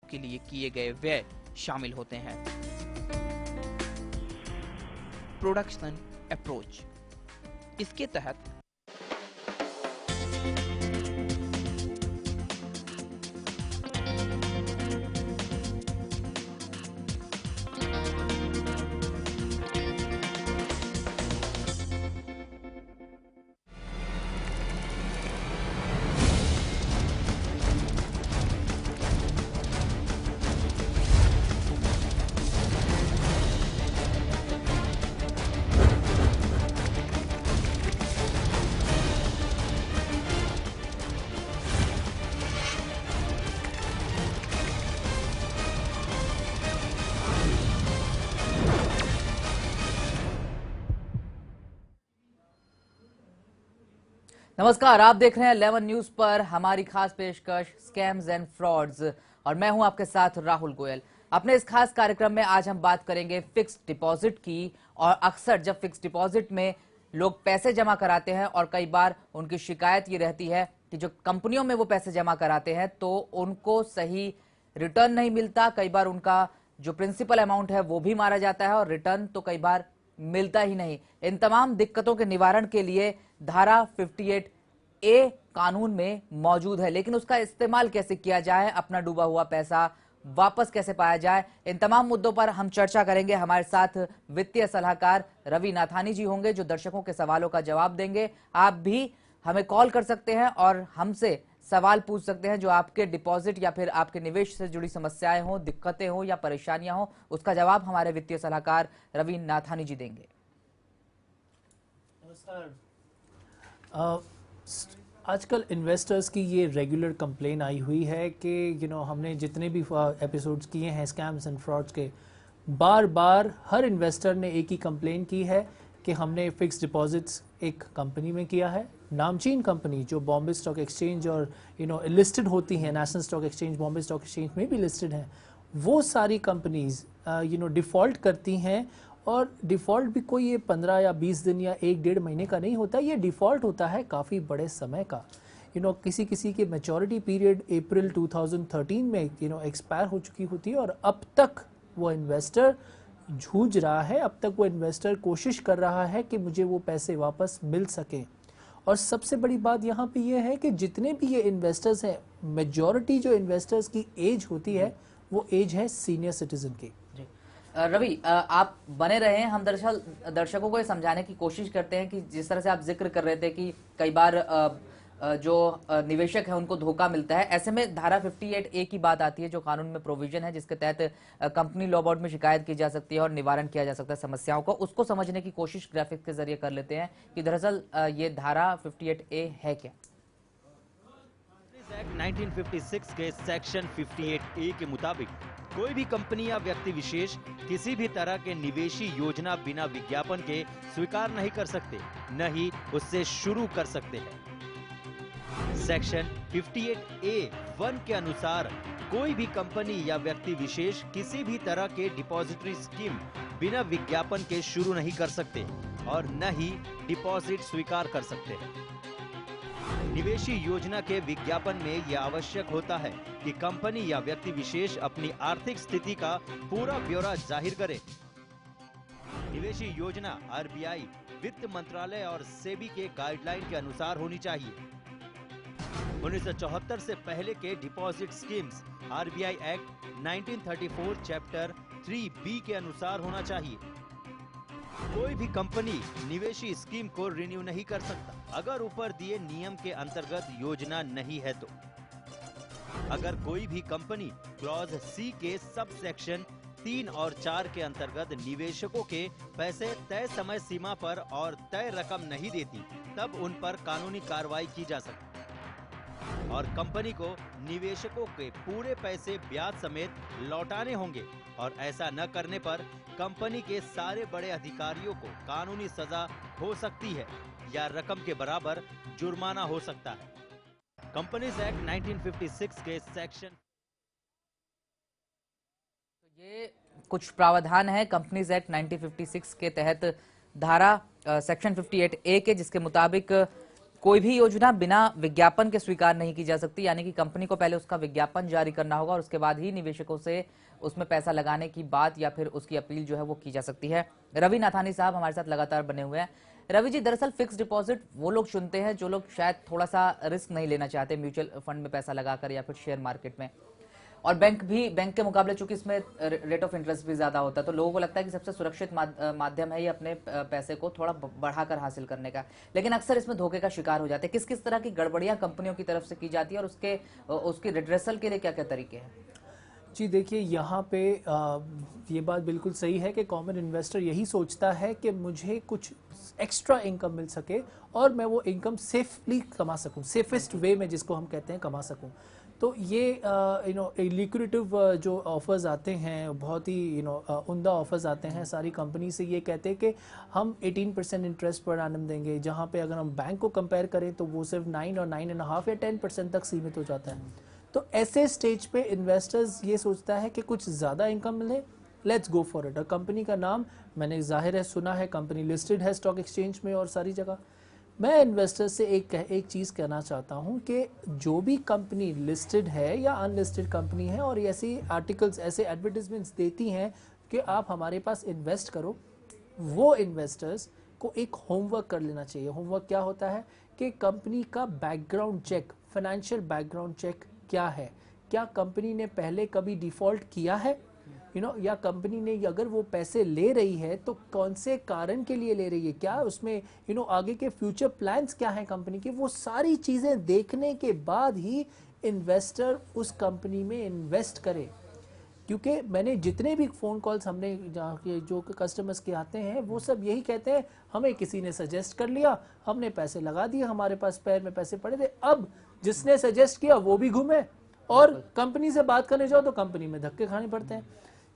के लिए किए गए व्यय शामिल होते हैं। प्रोडक्शन अप्रोच, इसके तहत नमस्कार, आप देख रहे हैं 11 न्यूज पर हमारी खास पेशकश स्कैम्स एंड फ्रॉड्स और मैं हूं आपके साथ राहुल गोयल। अपने इस खास कार्यक्रम में आज हम बात करेंगे फिक्स्ड डिपॉजिट की। और अक्सर जब फिक्स्ड डिपॉजिट में लोग पैसे जमा कराते हैं और कई बार उनकी शिकायत ये रहती है कि जो कंपनियों में वो पैसे जमा कराते हैं तो उनको सही रिटर्न नहीं मिलता। कई बार उनका जो प्रिंसिपल अमाउंट है वो भी मारा जाता है और रिटर्न तो कई बार मिलता ही नहीं। इन तमाम दिक्कतों के निवारण के लिए धारा 58A कानून में मौजूद है, लेकिन उसका इस्तेमाल कैसे किया जाए, अपना डूबा हुआ पैसा वापस कैसे पाया जाए, इन तमाम मुद्दों पर हम चर्चा करेंगे। हमारे साथ वित्तीय सलाहकार रवि नाथानी जी होंगे जो दर्शकों के सवालों का जवाब देंगे। आप भी हमें कॉल कर सकते हैं और हमसे सवाल पूछ सकते हैं जो आपके डिपॉजिट या फिर आपके निवेश से जुड़ी समस्याएं हो, दिक्कतें हो या परेशानियां हो, उसका जवाब हमारे वित्तीय सलाहकार रवि नाथानी जी देंगे। नमस्कार। आजकल इन्वेस्टर्स की ये रेगुलर कंप्लेन आई हुई है कि हमने जितने भी एपिसोड्स किए हैं स्कैम्स एंड फ्रॉड्स के, बार बार हर इन्वेस्टर ने एक ही कंप्लेन की है कि हमने फिक्स डिपॉजिट्स एक कंपनी में किया है, नामचीन कंपनी जो बॉम्बे स्टॉक एक्सचेंज और लिस्टेड होती हैं, national stock exchange, Bombay stock exchange में भी लिस्टेड हैं। वो सारी कंपनीज डिफ़ॉल्ट करती हैं और डिफ़ॉल्ट भी कोई ये 15 या 20 दिन या 1-1.5 महीने का नहीं होता, ये डिफ़ॉल्ट होता है काफ़ी बड़े समय का। किसी किसी की मैच्योरिटी पीरियड अप्रैल 2013 में एक्सपायर हो चुकी होती है और अब तक वो इन्वेस्टर जूझ रहा है, अब तक वो इन्वेस्टर कोशिश कर रहा है कि मुझे वो पैसे वापस मिल सके। और सबसे बड़ी बात यहाँ पे ये है कि जितने भी ये इन्वेस्टर्स हैं, मेजॉरिटी जो इन्वेस्टर्स की एज होती है वो एज है सीनियर सिटीजन की। रवि, आप बने रहे हैं। हम दरअसल दर्शकों को ये समझाने की कोशिश करते हैं कि जिस तरह से आप जिक्र कर रहे थे कि कई बार जो निवेशक है उनको धोखा मिलता है, ऐसे में धारा 58A की बात आती है जो कानून में प्रोविजन है जिसके तहत कंपनी लॉ बोर्ड में शिकायत की जा सकती है और निवारण किया जा सकता है समस्याओं को। उसको समझने की कोशिश ग्राफिक्स के जरिए कर लेते हैं कि दरअसल ये धारा 58A है क्या। एक्ट 1956 के सेक्शन 58A के मुताबिक कोई भी कंपनी या व्यक्ति विशेष किसी भी तरह के निवेशी योजना बिना विज्ञापन के स्वीकार नहीं कर सकते, न ही उससे शुरू कर सकते हैं। सेक्शन 58A(1) के अनुसार कोई भी कंपनी या व्यक्ति विशेष किसी भी तरह के डिपॉजिटरी स्कीम बिना विज्ञापन के शुरू नहीं कर सकते और न ही डिपॉजिट स्वीकार कर सकते हैं। निवेशी योजना के विज्ञापन में यह आवश्यक होता है कि कंपनी या व्यक्ति विशेष अपनी आर्थिक स्थिति का पूरा ब्यौरा जाहिर करे। निवेशी योजना RBI, वित्त मंत्रालय और सेबी के गाइडलाइन के अनुसार होनी चाहिए। 1974 से पहले के deposit schemes RBI act 1934 chapter 3B के अनुसार होना चाहिए। कोई भी कंपनी निवेशी स्कीम को रिन्यू नहीं कर सकता अगर ऊपर दिए नियम के अंतर्गत योजना नहीं है तो। अगर कोई भी कंपनी क्लॉज C के सब सेक्शन 3 और 4 के अंतर्गत निवेशकों के पैसे तय समय सीमा पर और तय रकम नहीं देती, तब उन पर कानूनी कार्रवाई की जा सकती है और कंपनी को निवेशकों के पूरे पैसे ब्याज समेत लौटाने होंगे और ऐसा न करने पर कंपनी के सारे बड़े अधिकारियों को कानूनी सजा हो सकती है या रकम के बराबर जुर्माना हो सकता है। कंपनीज एक्ट 1956 के सेक्शन ये कुछ प्रावधान है कंपनीज एक्ट 1956 के तहत धारा सेक्शन 58A के, जिसके मुताबिक कोई भी योजना बिना विज्ञापन के स्वीकार नहीं की जा सकती, यानी कि कंपनी को पहले उसका विज्ञापन जारी करना होगा और उसके बाद ही निवेशकों से उसमें पैसा लगाने की बात या फिर उसकी अपील जो है वो की जा सकती है। रवि नाथानी साहब हमारे साथ लगातार बने हुए हैं। रवि जी, दरअसल फिक्स डिपॉजिट वो लोग चुनते हैं जो लोग शायद थोड़ा सा रिस्क नहीं लेना चाहते म्यूचुअल फंड में पैसा लगाकर या फिर शेयर मार्केट में, और बैंक के मुकाबले चूंकि इसमें रेट ऑफ इंटरेस्ट भी ज्यादा होता है, तो लोगों को लगता है कि सबसे सुरक्षित माध्यम है ये अपने पैसे को थोड़ा बढ़ाकर हासिल करने का, लेकिन अक्सर इसमें धोखे का शिकार हो जाते हैं। किस किस तरह की गड़बड़ियां कंपनियों की तरफ से की जाती है और उसकी रिड्रेसल के लिए क्या क्या तरीके हैं? जी देखिए, यहाँ पे ये बात बिल्कुल सही है कि कॉमन इन्वेस्टर यही सोचता है कि मुझे कुछ एक्स्ट्रा इनकम मिल सके और मैं वो इनकम सेफली कमा सकूं, सेफेस्ट वे में जिसको हम कहते हैं कमा सकूं। तो ये लिक्विडेटिव जो ऑफर्स आते हैं, बहुत ही उम्दा ऑफर्स आते हैं सारी कंपनी से, ये कहते हैं कि हम 18% इंटरेस्ट पर एनम देंगे, जहाँ पे अगर हम बैंक को कंपेयर करें तो वो सिर्फ 9 और 9.5 या 10% तक सीमित हो जाता है। तो ऐसे स्टेज पे इन्वेस्टर्स ये सोचता है कि कुछ ज़्यादा इनकम मिले, लेट्स गो फॉर इट। और कंपनी का नाम मैंने जाहिर है सुना है, कंपनी लिस्टेड है स्टॉक एक्सचेंज में और सारी जगह। मैं इन्वेस्टर से एक चीज़ कहना चाहता हूँ कि जो भी कंपनी लिस्टेड है या अनलिस्टेड कंपनी है और ऐसी आर्टिकल्स, ऐसे एडवर्टीजमेंट्स देती हैं कि आप हमारे पास इन्वेस्ट करो, वो इन्वेस्टर्स को एक होमवर्क कर लेना चाहिए। होमवर्क क्या होता है कि कंपनी का background check, financial background check क्या है, क्या कंपनी ने पहले कभी डिफॉल्ट किया है, या कंपनी ने अगर वो पैसे ले रही है तो कौन से कारण के लिए ले रही है, क्या उसमें आगे के फ्यूचर प्लान्स क्या हैं कंपनी के। वो सारी चीज़ें देखने के बाद ही इन्वेस्टर उस कंपनी में इन्वेस्ट करे। क्योंकि मैंने जितने भी फ़ोन कॉल्स हमने जो कस्टमर्स के आते हैं वो सब यही कहते हैं, हमें किसी ने सजेस्ट कर लिया, हमने पैसे लगा दिए, हमारे पास पैर में पैसे पड़े थे, अब जिसने सजेस्ट किया वो भी घूमे और कंपनी से बात करने जाओ तो कंपनी में धक्के खाने पड़ते हैं।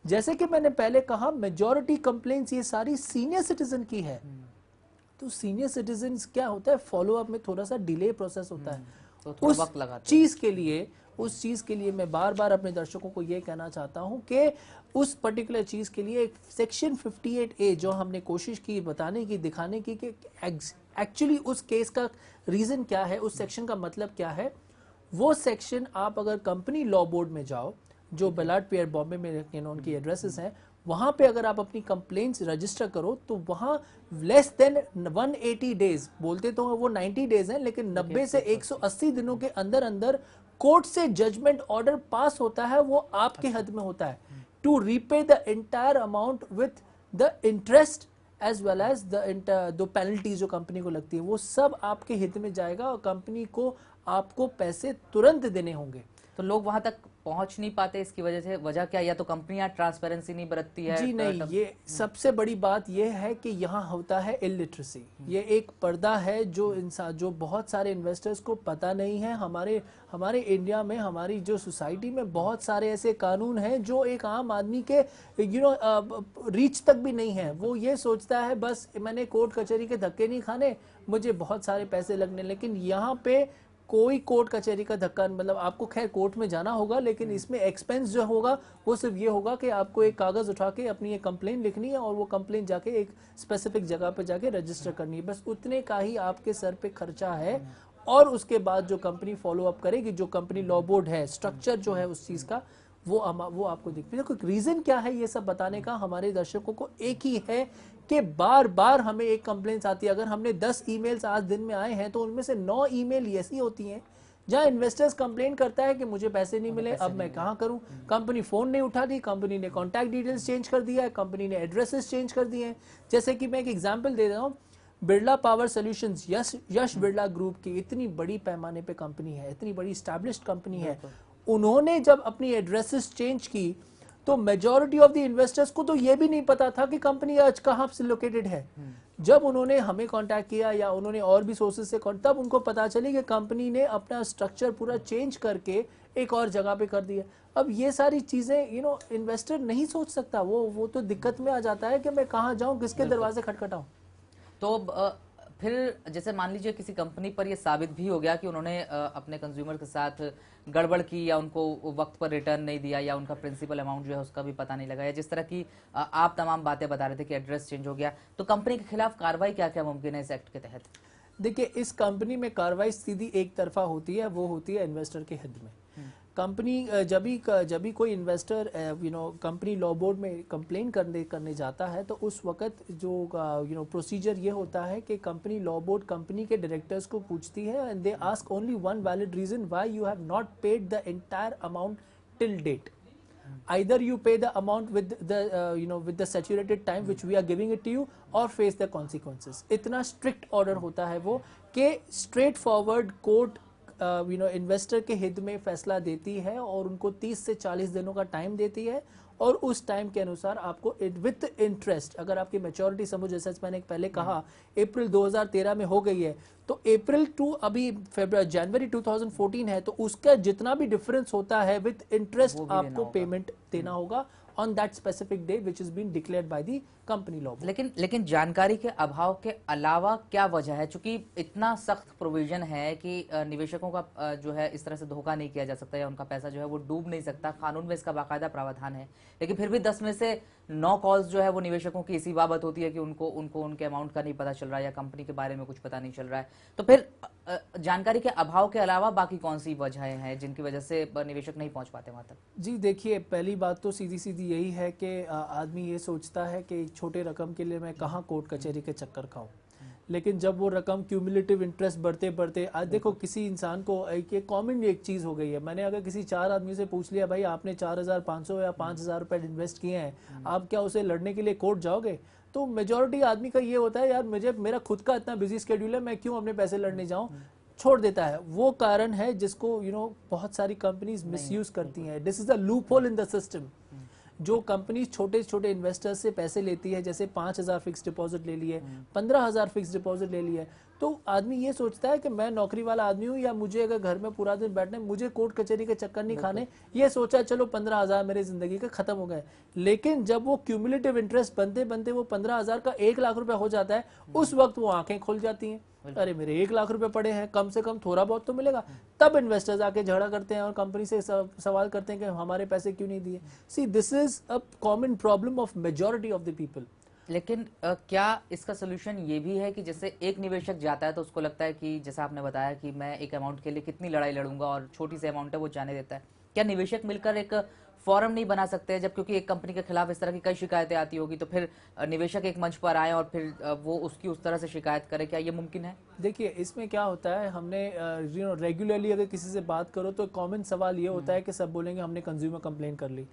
जैसे कि मैंने पहले कहा, मेजॉरिटी कंप्लेंट्स ये सारी सीनियर सिटीजन की है। तो सीनियर सिटीजन क्या होता है, फॉलो अप में थोड़ा सा डिले प्रोसेस होता है। तो थोड़ा वक्त लगाते हैं। उस चीज़ के लिए मैं बार बार अपने दर्शकों को ये कहना चाहता हूं कि उस पर्टिकुलर चीज़ के लिए एक सेक्शन 58A जो हमने कोशिश की बताने की, दिखाने की कि एक्चुअली उस केस का रीज़न क्या है, उस सेक्शन का मतलब क्या है। वो सेक्शन आप अगर कंपनी लॉ बोर्ड में जाओ, जो बलाट पियर बॉम्बे में उनकी एड्रेसेस हैं, वहाँ पे अगर आप अपनी कंप्लेंट्स रजिस्टर करो तो वहाँ लेस देन 180 डेज, बोलते तो वो 90 डेज हैं, लेकिन 90 से 180 दिनों के अंदर अंदर कोर्ट से जजमेंट ऑर्डर पास होता है। वो आपके हद में होता है to repay the entire amount with the interest as well as the penalties जो कंपनी को लगती है, वो सब आपके हित में जाएगा और कंपनी को आपको पैसे तुरंत देने होंगे। तो लोग वहां तक पहुंच नहीं पाते, इसकी वजह से वजह क्या, या तो कंपनियां ट्रांसपेरेंसी नहीं बरतती है? जी नहीं, ये सबसे बड़ी बात ये है कि यहाँ होता है इलिटरेसी। ये एक पर्दा है जो इंसान, जो बहुत सारे इन्वेस्टर्स को पता नहीं है। हमारे इंडिया में, हमारी जो सोसाइटी में बहुत सारे ऐसे कानून हैं जो एक आम आदमी के रीच तक भी नहीं है। वो ये सोचता है बस मैंने कोर्ट कचहरी के धक्के नहीं खाने, मुझे बहुत सारे पैसे लगने। लेकिन यहाँ पे कोई कोर्ट कचहरी का धक्का, मतलब आपको खैर कोर्ट में जाना होगा, लेकिन इसमें एक्सपेंस जो होगा वो सिर्फ ये होगा कि आपको एक कागज उठा के अपनी एक कंप्लेंट लिखनी है और वो कंप्लेंट जाके एक स्पेसिफिक जगह पे जाके रजिस्टर करनी है। बस उतने का ही आपके सर पे खर्चा है। और उसके बाद जो कंपनी फॉलो अप करेगी, जो कंपनी लॉ बोर्ड है, स्ट्रक्चर जो है उस चीज का, वो आपको दिखती है। रीजन क्या है ये सब बताने का हमारे दर्शकों को एक ही है कि बार बार हमें एक कंप्लेंट्स आती है। अगर हमने 10 ईमेल्स आज दिन में आए हैं तो उनमें से 9 ईमेल ऐसी होती हैं जहां इन्वेस्टर्स कंप्लेंट करता है कि मुझे पैसे नहीं मिले, अब मैं कहां करूं, कंपनी फोन नहीं उठा रही, कंपनी ने कॉन्टैक्ट डिटेल्स चेंज कर दिया है, कंपनी ने एड्रेसेस चेंज कर दिए हैं। जैसे कि मैं एक एग्जांपल दे रहा हूं, बिरला पावर सॉल्यूशंस, यश बिरला ग्रुप की इतनी बड़ी पैमाने पे कंपनी है, इतनी बड़ी एस्टैब्लिश्ड कंपनी है, उन्होंने जब अपनी एड्रेसेस चेंज की तो मेजॉरिटी ऑफ द इन्वेस्टर्स को तो ये भी नहीं पता था कि कंपनी आज कहाँ से लोकेटेड है। जब उन्होंने हमें कांटेक्ट किया या उन्होंने और भी सोर्सेज से, तब उनको पता चली कि कंपनी ने अपना स्ट्रक्चर पूरा चेंज करके एक और जगह पे कर दिया। अब ये सारी चीजें इन्वेस्टर नहीं सोच सकता, वो तो दिक्कत में आ जाता है कि मैं कहाँ जाऊँ, किसके दरवाजे खटखटाऊं। तो फिर जैसे मान लीजिए किसी कंपनी पर ये साबित भी हो गया कि उन्होंने अपने कंज्यूमर के साथ गड़बड़ की, या उनको वक्त पर रिटर्न नहीं दिया, या उनका प्रिंसिपल अमाउंट जो है उसका भी पता नहीं लगा, या जिस तरह की आप तमाम बातें बता रहे थे कि एड्रेस चेंज हो गया, तो कंपनी के खिलाफ कार्रवाई क्या क्या मुमकिन है इस एक्ट के तहत? देखिए, इस कंपनी में कार्रवाई सीधी एक तरफा होती है, वो होती है इन्वेस्टर के हित में। कंपनी जब भी कोई इन्वेस्टर कंपनी लॉ बोर्ड में कंप्लेन करने जाता है, तो उस वक्त जो प्रोसीजर ये होता है कि कंपनी लॉ बोर्ड कंपनी के डायरेक्टर्स को पूछती है and they ask only one valid reason why you have not paid the entire amount till date. Either you pay the amount with the saturated time which we are giving it to you, or face the consequences। इतना strict order होता है वो कि straight forward court investor के हित में फैसला देती है और उनको 30 से 40 दिनों का टाइम देती है, और उस टाइम के अनुसार आपको विथ इंटरेस्ट, अगर आपकी मैच्योरिटी समझ, जैसे मैंने पहले कहा अप्रैल 2013 में हो गई है, तो अप्रैल टू अभी जनवरी 2014 है, तो उसका जितना भी डिफरेंस होता है विथ इंटरेस्ट आपको पेमेंट देना होगा on that specific day which is being declared by the company law board। लेकिन जानकारी के अभाव के अलावा क्या वजह है? चूंकि इतना सख्त प्रोविजन है कि निवेशकों का जो है इस तरह से धोखा नहीं किया जा सकता या उनका पैसा जो है वो डूब नहीं सकता, कानून में इसका बाकायदा प्रावधान है, लेकिन फिर भी 10 में से 9 कॉल्स जो है वो निवेशकों की इसी बाबत होती है कि उनको उनके अमाउंट का नहीं पता चल रहा है या कंपनी के बारे में कुछ पता नहीं चल रहा है। तो फिर जानकारी के अभाव के अलावा बाकी कौन सी वजहें हैं जिनकी वजह से निवेशक नहीं पहुंच पाते वहां तक? जी देखिए, पहली बात तो सीधी यही है कि आदमी ये सोचता है कि छोटे रकम के लिए मैं कहाँ कोर्ट कचहरी के चक्कर खाऊं, लेकिन जब वो रकम क्यूमुलेटिव इंटरेस्ट बढ़ते बढ़ते, आज देखो किसी इंसान को एक कॉमन एक चीज हो गई है, मैंने अगर किसी 4 आदमी से पूछ लिया भाई आपने 4,500 या 5,000 रुपए इन्वेस्ट किए हैं, आप क्या उसे लड़ने के लिए कोर्ट जाओगे? तो मेजॉरिटी आदमी का ये होता है यार मेरा खुद का इतना बिजी स्केड्यूल है, मैं क्यों अपने पैसे लड़ने जाऊं, छोड़ देता है। वो कारण है जिसको बहुत सारी कंपनीज मिसयूज करती हैं। This is a loop hole in the system. जो कंपनी छोटे छोटे इन्वेस्टर्स से पैसे लेती है, जैसे 5,000 फिक्स डिपॉजिट ले लिए, 15,000 फिक्स डिपॉजिट ले लिए, तो आदमी ये सोचता है कि मैं नौकरी वाला आदमी हूँ, या मुझे अगर घर में पूरा दिन बैठना है, मुझे कोर्ट कचहरी के चक्कर नहीं खाने, ये सोचा चलो 15,000 मेरी जिंदगी के खत्म हो गए। लेकिन जब वो क्यूमुलेटिव इंटरेस्ट बनते बनते वो 15,000 का 1 लाख रुपया हो जाता है, उस वक्त वो आंखें खुल जाती हैं, अरे मेरे 1 लाख रुपए पड़े हैं, कम से कम थोड़ा बहुत तो मिलेगा। तब इन्वेस्टर्स आके झगड़ा करते हैं और कंपनी से सवाल करते हैं कि हमारे पैसे क्यों नहीं दिए। See this is a common problem of majority of the people. लेकिन क्या इसका सोल्यूशन ये भी है कि जैसे एक निवेशक जाता है तो उसको लगता है कि जैसा आपने बताया कि मैं एक अमाउंट के लिए कितनी लड़ाई लड़ूंगा और छोटी सी अमाउंट है वो जाने देता है, क्या निवेशक मिलकर एक फॉरम नहीं बना सकते हैं? जब क्योंकि एक कंपनी के खिलाफ इस तरह की कई शिकायतें आती होगी, तो फिर निवेशक एक मंच पर आए और फिर वो उसकी उस तरह से शिकायत करे, क्या ये मुमकिन है? देखिए, इसमें क्या होता है, हमने रेगुलरली अगर किसी से बात करो तो कॉमन सवाल ये होता है कि सब बोलेंगे हमने कंज्यूमर कंप्लेन कर ली।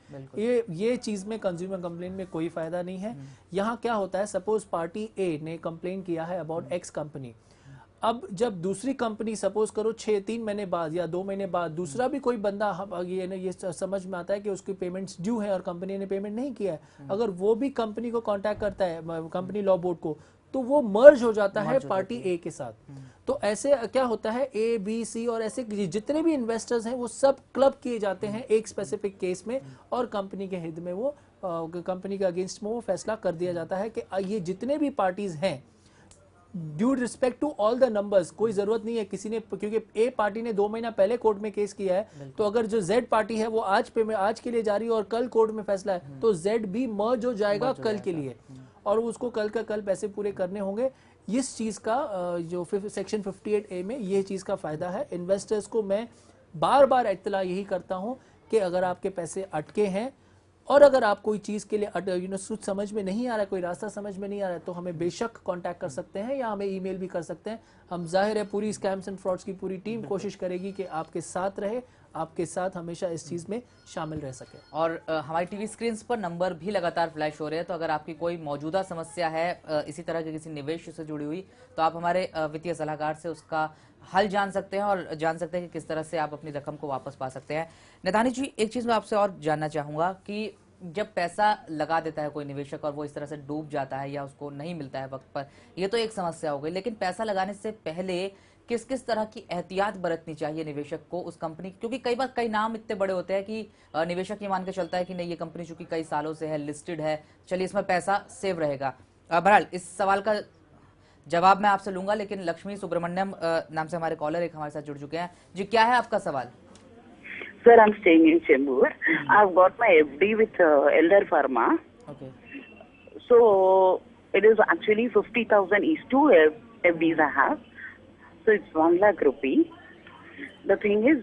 ये चीज में कंज्यूमर कंप्लेन में कोई फायदा नहीं है। यहाँ क्या होता है, सपोज पार्टी ए ने कंप्लेन किया है अबाउट एक्स कंपनी, अब जब दूसरी कंपनी सपोज करो 3 महीने बाद या 2 महीने बाद दूसरा भी कोई बंदा ये समझ में आता है कि उसकी पेमेंट्स ड्यू है और कंपनी ने पेमेंट नहीं किया है, अगर वो भी कंपनी को कांटेक्ट करता है, कंपनी लॉ बोर्ड को, तो वो मर्ज हो जाता है पार्टी ए के साथ। तो ऐसे क्या होता है, ए बी सी और ऐसे जितने भी इन्वेस्टर्स हैं वो सब क्लब किए जाते हैं एक स्पेसिफिक केस में, और कंपनी के हित में वो कंपनी के अगेंस्ट में वो फैसला कर दिया जाता है कि ये जितने भी पार्टीज हैं, due respect to all the numbers, कोई जरूरत नहीं है किसी ने, क्योंकि ए पार्टी ने 2 महीना पहले कोर्ट में केस किया है, तो अगर जो जेड पार्टी है वो आज के लिए जा रही है और कल कोर्ट में फैसला है, तो जेड भी मर्ज हो जाएगा कल के लिए, और उसको कल का कल पैसे पूरे करने होंगे। इस चीज का जो सेक्शन 58A में ये चीज का फायदा है। इन्वेस्टर्स को मैं बार बार इत्तला यही करता हूं कि अगर आपके पैसे अटके हैं और अगर आप कोई चीज के लिए कुछ समझ में नहीं आ रहा है, कोई रास्ता समझ में नहीं आ रहा है, तो हमें बेशक कांटेक्ट कर सकते हैं या हमें ईमेल भी कर सकते हैं। हम जाहिर है पूरी स्कैम्स एंड फ्रॉड्स की पूरी टीम कोशिश करेगी कि आपके साथ रहे, आपके साथ हमेशा इस चीज में शामिल रह सके। और हमारी टीवी स्क्रीन पर नंबर भी लगातार फ्लैश हो रहे हैं, तो अगर आपकी कोई मौजूदा समस्या है इसी तरह के किसी निवेश से जुड़ी हुई, तो आप हमारे वित्तीय सलाहकार से उसका हल जान सकते हैं और जान सकते हैं कि किस तरह से आप अपनी रकम को वापस पा सकते हैं। निधानी जी, एक चीज मैं आपसे और जानना चाहूंगा कि जब पैसा लगा देता है कोई निवेशक और वो इस तरह से डूब जाता है या उसको नहीं मिलता है वक्त पर, ये तो एक समस्या हो गई, लेकिन पैसा लगाने से पहले किस किस तरह की एहतियात बरतनी चाहिए निवेशक को उस कंपनी, क्योंकि कई बार कई नाम इतने बड़े होते हैं कि निवेशक ये मान के चलता है कि नहीं ये कंपनी चूंकि कई सालों से है, लिस्टेड है, चलिए इसमें पैसा सेव रहेगा। बहरहाल इस सवाल का जवाब मैं आपसे लूंगा, लेकिन लक्ष्मी सुब्रमण्यम नाम से हमारे कॉलर एक हमारे साथ जुड़ चुके हैं। जी, क्या है आपका सवाल? Sir, I'm staying in Chembur. I've got my FD with Elder Pharma. Okay. So it is actually 50,000 each 2 FDs I have. So it's 1 lakh rupee. The thing is,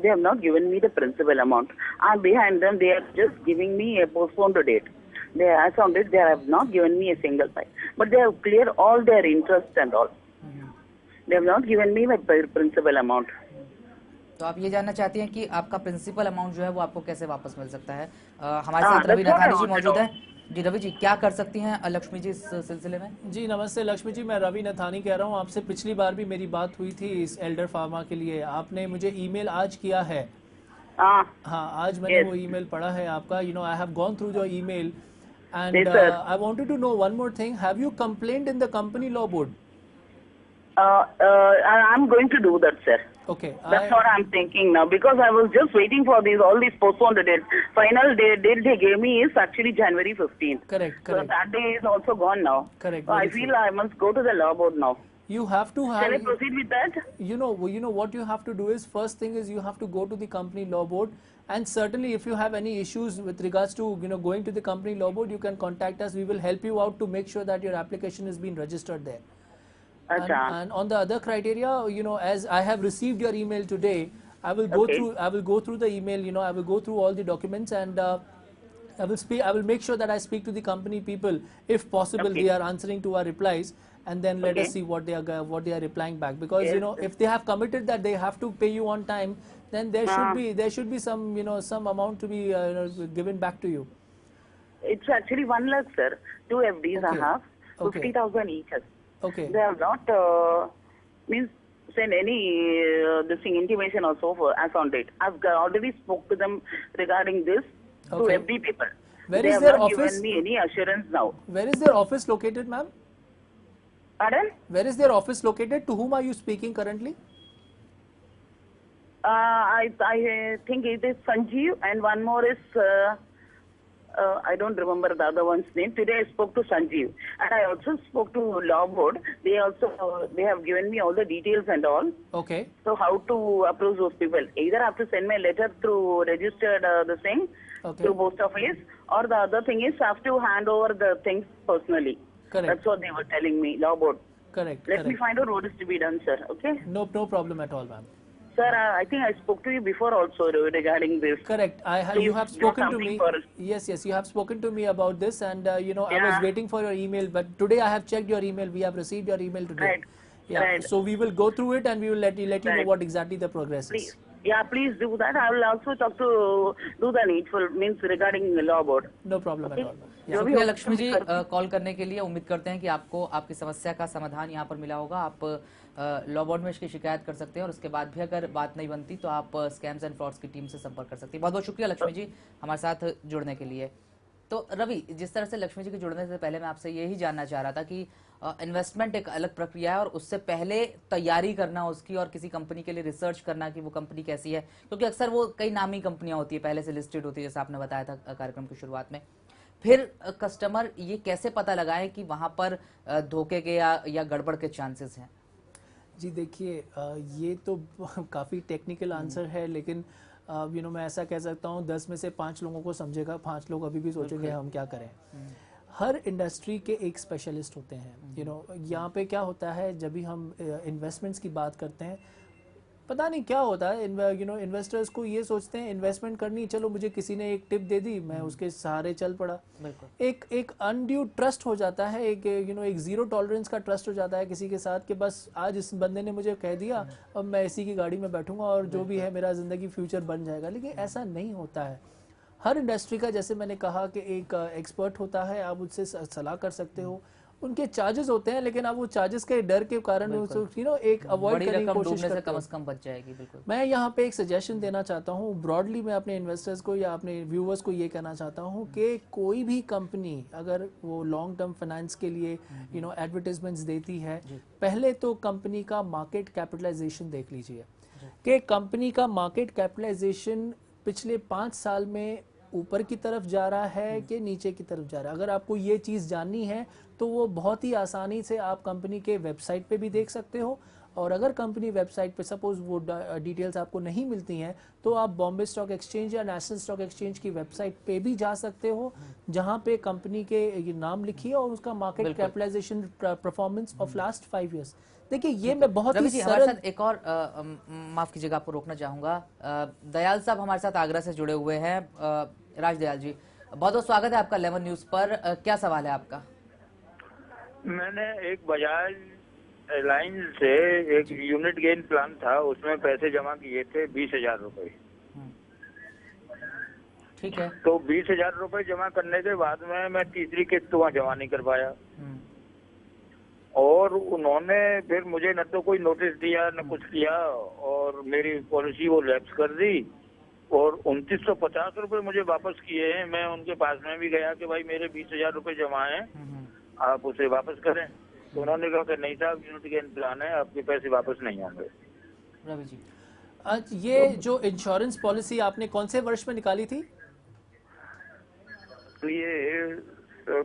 they have not given me the principal amount. I'm behind them. They are just giving me a postponed date. They as on it, they have not given me a single pay. But they have cleared all their interest and all. They have not given me my principal amount. तो आप ये जानना चाहती हैं कि आपका principal amount जो है वो आपको कैसे वापस मिल सकता है? हमारे साथ रवि नथानी जी मौजूद है। जी रवि जी, क्या कर सकती हैं लक्ष्मी जी इस सिलसिले में? जी नमस्ते लक्ष्मी जी, मैं रवि नथानी कह रहा हूँ। आपसे पिछली बार भी मेरी बात हुई थी इस एल्डर फार्मा के लिए। आपने मुझे ईमेल आज किया है। हाँ, आज मैंने वो ईमेल पढ़ा है आपका। You know, I have gone through your email and I wanted to know one more thing. Have you complaint in the company law board? I'm going to do that, sir. Okay. That's what I'm thinking now, because I was just waiting for all these postponed dates. Final date they gave me is actually January 15th. Correct. So that day is also gone now. Correct. So I feel I must go to the law board now. You have to have. Shall I proceed with that? You know what you have to do is, first thing is you have to go to the company law board, and certainly if you have any issues with regards to going to the company law board, you can contact us. We will help you out to make sure that your application is being registered there. And on the other criteria, as I have received your email today, I will go through the email. I will go through all the documents, and I will make sure that I speak to the company people, if possible. They are answering to our replies, and then let us see what they are replying back. Because if they have committed that they have to pay you on time, then there should be some some amount to be given back to you. It's actually 1 lakh, sir. 2 FDs I have, 50,000 each. Okay. They have not send any this thing intimation or so forth as on date. I've already spoke to them regarding this to FD people. Where they is have their not office? given me any assurance now. Where is their office located, ma'am? Pardon? Where is their office located? To whom are you speaking currently? I think it is Sanjeev, and one more is I don't remember the other one's name. Today I spoke to Sanjeev, and I also spoke to law board. They have given me all the details and all. Okay. So how to approach those people? Either I have to send my letter through registered the thing through post office, or the other thing is I have to hand over the things personally. Correct. That's what they were telling me, law board. Correct. Let me find out what is to be done, sir. Okay. No problem at all, ma'am. Sir, I think I spoke to you before also regarding this. Correct. You have spoken to me. Yes, you have spoken to me about this, and I was waiting for your email, but today I have checked your email. We have received your email today. Right. Yeah. Right. So we will go through it, and we will let you know what exactly the progress Please. is. Yeah, please do that. I will also talk to do the needful regarding the law board. No problem at all. शुक्रिया Lakshmi ji call करने के लिए। उम्मीद करते हैं कि आपको आपकी समस्या का समाधान यहाँ पर मिला होगा। आप लॉ बोर्ड में इसकी शिकायत कर सकते हैं, और उसके बाद भी अगर बात नहीं बनती तो आप स्कैम्स एंड फ्रॉड्स की टीम से संपर्क कर सकते हैं। बहुत बहुत शुक्रिया लक्ष्मी जी हमारे साथ जुड़ने के लिए। तो रवि, जिस तरह से लक्ष्मी जी के जुड़ने से पहले मैं आपसे यही जानना चाह रहा था कि इन्वेस्टमेंट एक अलग प्रक्रिया है, और उससे पहले तैयारी करना उसकी, और किसी कंपनी के लिए रिसर्च करना कि वो कंपनी कैसी है, क्योंकि अक्सर वो कई नामी कंपनियां होती है, पहले से लिस्टेड होती है, जैसा आपने बताया था कार्यक्रम की शुरुआत में। फिर कस्टमर ये कैसे पता लगाए कि वहां पर धोखे के या गड़बड़ के चांसेस हैं? जी देखिए, ये तो काफ़ी टेक्निकल आंसर है, लेकिन मैं ऐसा कह सकता हूँ 10 में से 5 लोगों को समझेगा, 5 लोग अभी भी सोचेंगे हम क्या करें। हर इंडस्ट्री के एक स्पेशलिस्ट होते हैं। यहाँ पे क्या होता है, जब भी हम इन्वेस्टमेंट्स की बात करते हैं, पता नहीं क्या होता है, इन्वेस्टर्स को ये सोचते हैं इन्वेस्टमेंट करनी, चलो मुझे किसी ने एक टिप दे दी, मैं उसके सहारे चल पड़ा। एक अनड्यू ट्रस्ट हो जाता है, एक जीरो टॉलरेंस का ट्रस्ट हो जाता है किसी के साथ, कि बस आज इस बंदे ने मुझे कह दिया, अब मैं इसी की गाड़ी में बैठूंगा और जो भी है मेरा जिंदगी फ्यूचर बन जाएगा। लेकिन ऐसा नहीं होता है। हर इंडस्ट्री का, जैसे मैंने कहा कि एक एक्सपर्ट होता है, आप उससे सलाह कर सकते हो, उनके चार्जेस होते हैं, लेकिन आप वो चार्जेस के डर के कारण एक अवॉइड करने की कोशिश करते हैं, कम से कम बच जाएगी। बिल्कुल। मैं यहाँ पे एक सजेशन देना चाहता हूँ ब्रॉडली, मैं अपने इन्वेस्टर्स को या अपने व्यूअर्स को ये कहना चाहता हूँ कि कोई भी कंपनी अगर वो लॉन्ग टर्म फाइनेंस के लिए एडवर्टाइजमेंट्स देती है, पहले तो कंपनी का मार्केट कैपिटलाइजेशन देख लीजिए कि कंपनी का मार्केट कैपिटलाइजेशन पिछले 5 साल में ऊपर की तरफ जा रहा है कि नीचे की तरफ जा रहा है। अगर आपको ये चीज़ जाननी है तो वो बहुत ही आसानी से आप कंपनी के वेबसाइट पे भी देख सकते हो, और अगर कंपनी वेबसाइट पे सपोज वो डिटेल्स आपको नहीं मिलती हैं तो आप बॉम्बे स्टॉक एक्सचेंज या नेशनल स्टॉक एक्सचेंज की वेबसाइट पे भी जा सकते हो, जहां पे कंपनी के ये नाम लिखिए और उसका market capitalisation performance of last 5 years. देखिए ये मैं बहुत ही हमारे सरल साथ एक और माफ कीजिएगा, आपको रोकना चाहूंगा। दयाल साहब हमारे साथ आगरा से जुड़े हुए हैं। राज दयाल जी, बहुत बहुत स्वागत है आपका 11 न्यूज पर। क्या सवाल है आपका? मैंने एक बजाज एयरलाइंस से एक यूनिट गेन प्लान था, उसमें पैसे जमा किए थे 20,000 रुपए। ठीक है। तो 20,000 रुपए जमा करने के बाद में मैं तीसरी किस्त वहाँ जमा नहीं कर पाया और उन्होंने फिर मुझे न तो कोई नोटिस दिया न कुछ किया और मेरी पॉलिसी वो लैप्स कर दी और 2950 रुपए मुझे वापस किए हैं। मैं उनके पास में भी गया कि भाई मेरे 20,000 रुपए जमा हैं, आप उसे वापस करें। तो उन्होंने कहा कि नहीं साहब, यूनिट गेन प्लान है, आपके पैसे वापस नहीं होंगे। रवि जी, ये जो इंश्योरेंस पॉलिसी आपने कौन से वर्ष में निकाली थी? तो ये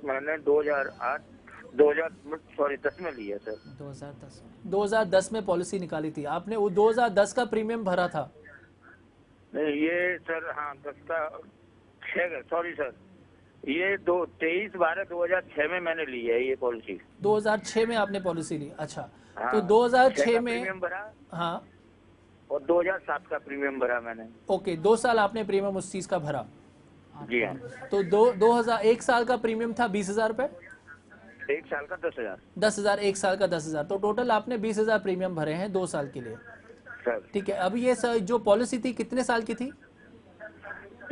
मैंने 2010 में लिया सर। 2010 में पॉलिसी निकाली थी आपने। वो 2010 का प्रीमियम भरा था? नहीं ये सर, हाँ 10 का 6, सॉरी सर, ये 23/12/2006 में मैंने ली है ये पॉलिसी। 2006 में आपने पॉलिसी ली? अच्छा। हाँ, तो 2006 6 का में प्रीमियम भरा। हाँ, और 2007 का प्रीमियम भरा मैंने। ओके, 2 साल आपने प्रीमियम उस चीज का भरा? जी हाँ। तो 1 साल का प्रीमियम था 20,000 रुपए, 1 साल का 10,000। 10,000, 1 साल का 10,000, तो टोटल आपने 20,000 प्रीमियम भरे हैं 2 साल के लिए। सर ठीक है। अब ये जो पॉलिसी थी कितने साल की थी?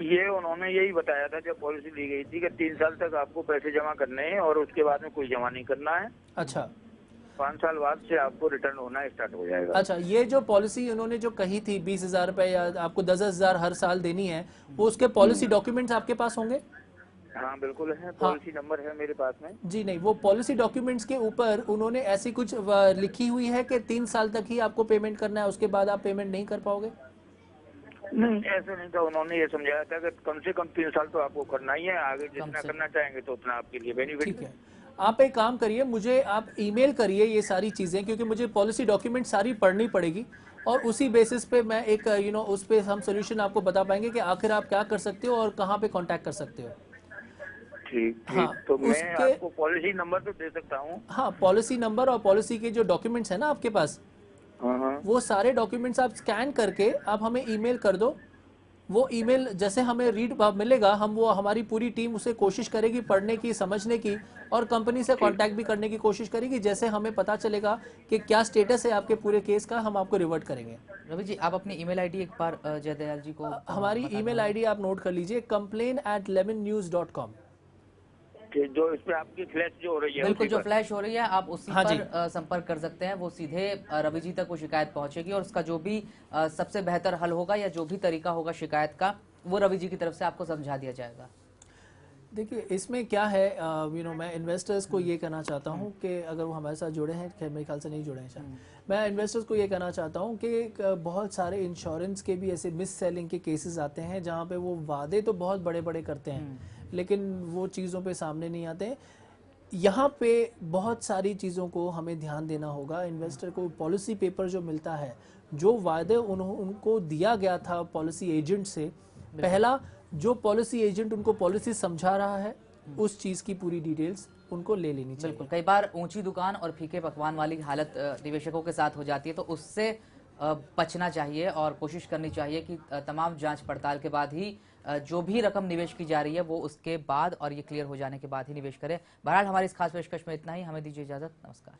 ये उन्होंने यही बताया था जब पॉलिसी ली गई थी कि 3 साल तक आपको पैसे जमा करने हैं और उसके बाद में कोई जमा नहीं करना है। अच्छा। 5 साल बाद से आपको रिटर्न होना स्टार्ट हो जाएगा। अच्छा, ये जो पॉलिसी उन्होंने जो कही थी 20,000 रुपए या आपको 10,000 हर साल देनी है, वो उसके पॉलिसी डॉक्यूमेंट्स आपके पास होंगे? हाँ बिल्कुल है, पॉलिसी नंबर है मेरे पास में। जी नहीं, वो पॉलिसी डॉक्यूमेंट्स के ऊपर उन्होंने ऐसी कुछ लिखी हुई है कि 3 साल तक ही आपको पेमेंट करना है, उसके बाद आप पेमेंट नहीं कर पाओगे? नहीं ऐसे नहीं था, उन्होंने ये समझाया था कि कम से कम 3 साल तो आपको करना ही है, आगे जितना करना चाहेंगे तो उतना आपके लिए बेनिफिट। ठीक है। आप एक काम करिए, मुझे आप ईमेल करिए ये सारी चीजें, क्योंकि मुझे पॉलिसी डॉक्यूमेंट सारी पढ़नी पड़ेगी और उसी बेसिस पे मैं एक उस पे हम सोल्यूशन आपको बता पाएंगे कि आखिर आप क्या कर सकते हो और कहाँ पे कांटेक्ट कर सकते हो। ठीक। हाँ, तो मैं उसके आपको पॉलिसी नंबर तो दे सकता हूँ। हाँ, पॉलिसी नंबर और पॉलिसी के जो डॉक्यूमेंट्स है ना आपके पास, हाँ। वो सारे डॉक्यूमेंट्स आप स्कैन करके आप हमें ईमेल कर दो। वो ईमेल जैसे हमें रीड मिलेगा, हमारी पूरी टीम उसे कोशिश करेगी पढ़ने की, समझने की और कंपनी से कांटेक्ट भी करने की कोशिश करेगी। जैसे हमें पता चलेगा कि क्या स्टेटस है आपके पूरे केस का, हम आपको रिवर्ट करेंगे। रवि जी, आप अपनी ईमेल आईडी एक बार जयदयाल जी को हमारी ईमेल आईडी आप नोट कर लीजिए, complain@11news.com। जो इस पे आपकी फ्लैश जो हो रही है, बिल्कुल, उसी जो पर। फ्लैश हो रही है आप उसी हाँ जी। पर संपर्क कर सकते हैं। वो सीधे रवि जी तक वो शिकायत पहुंचेगी और उसका जो भी सबसे बेहतर हल होगा या जो भी तरीका होगा शिकायत का, वो रवि जी की तरफ से आपको समझा दिया जाएगा। देखिए इसमें क्या है, मैं इन्वेस्टर्स को ये कहना चाहता हूँ कि अगर वो हमारे साथ जुड़े हैं, खैर मेरे ख्याल से नहीं जुड़े हैं शायद, मैं इन्वेस्टर्स को ये कहना चाहता हूँ कि बहुत सारे इंश्योरेंस के भी ऐसे मिस सेलिंग के केसेस आते हैं जहाँ पे वो वादे तो बहुत बड़े बड़े करते हैं लेकिन वो चीज़ों पे सामने नहीं आते। यहाँ पे बहुत सारी चीज़ों को हमें ध्यान देना होगा। इन्वेस्टर को पॉलिसी पेपर जो मिलता है, जो वायदे उनको दिया गया था पॉलिसी एजेंट से, पहला जो पॉलिसी एजेंट उनको पॉलिसी समझा रहा है उस चीज की पूरी डिटेल्स उनको ले लेनी चाहिए। बिल्कुल, कई बार ऊंची दुकान और फीके पकवान वाली हालत निवेशकों के साथ हो जाती है, तो उससे बचना चाहिए और कोशिश करनी चाहिए कि तमाम जांच पड़ताल के बाद ही जो भी रकम निवेश की जा रही है वो उसके बाद और ये क्लियर हो जाने के बाद ही निवेश करें। बहरहाल हमारी इस खास पेशकश में इतना ही, हमें दीजिए इजाजत, नमस्कार।